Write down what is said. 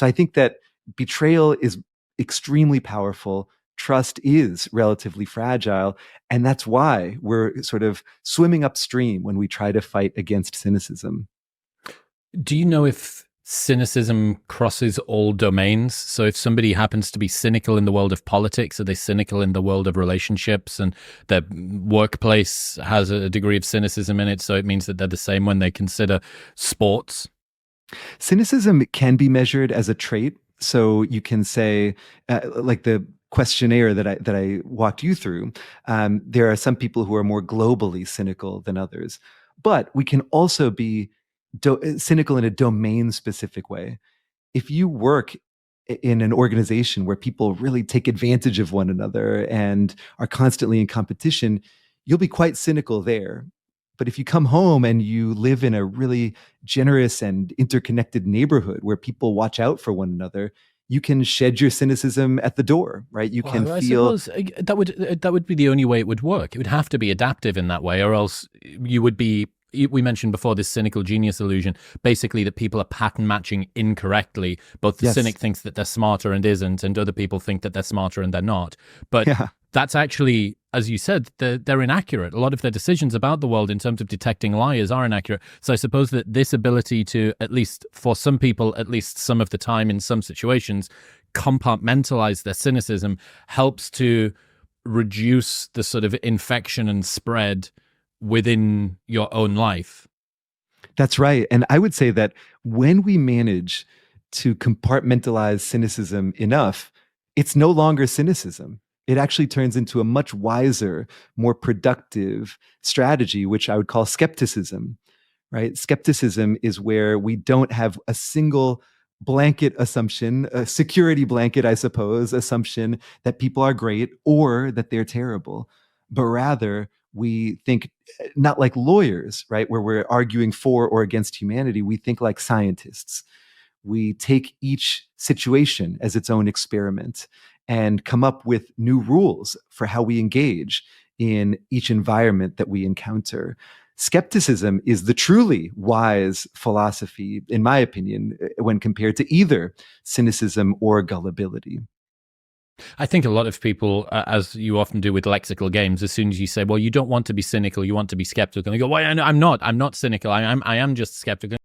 So I think that betrayal is extremely powerful. Trust is relatively fragile. And that's why we're sort of swimming upstream when we try to fight against cynicism. Do you know if cynicism crosses all domains? So if somebody happens to be cynical in the world of politics, are they cynical in the world of relationships, and their workplace has a degree of cynicism in it, so it means that they're the same when they consider sports? Cynicism can be measured as a trait. So you can say, like the questionnaire that I walked you through, there are some people who are more globally cynical than others, but we can also be cynical in a domain specific way. If you work in an organization where people really take advantage of one another and are constantly in competition, you'll be quite cynical there. But if you come home and you live in a really generous and interconnected neighborhood where people watch out for one another, you can shed your cynicism at the door, right? You can Well, I feel. suppose that would be the only way it would work. It would have to be adaptive in that way, or else you would be. We mentioned before this cynical genius illusion, basically that people are pattern matching incorrectly. Both the Yes. cynic thinks that they're smarter and isn't, and other people think that they're smarter and they're not. But Yeah. that's actually, as you said, they're inaccurate. A lot of their decisions about the world in terms of detecting liars are inaccurate. So I suppose that this ability to, at least for some people, at least some of the time in some situations, compartmentalize their cynicism helps to reduce the sort of infection and spread within your own life. That's right. And I would say that when we manage to compartmentalize cynicism enough, it's no longer cynicism. It actually turns into a much wiser, more productive strategy, which I would call skepticism, right? Skepticism is where we don't have a single blanket assumption, a security blanket, I suppose, assumption that people are great or that they're terrible, but rather we think not like lawyers, right? Where we're arguing for or against humanity. We think like scientists. We take each situation as its own experiment and come up with new rules for how we engage in each environment that we encounter. Skepticism is the truly wise philosophy, in my opinion, when compared to either cynicism or gullibility. I think a lot of people, as you often do with lexical games, as soon as you say, well, you don't want to be cynical, you want to be skeptical, and they go, well, I'm not cynical, I am just skeptical.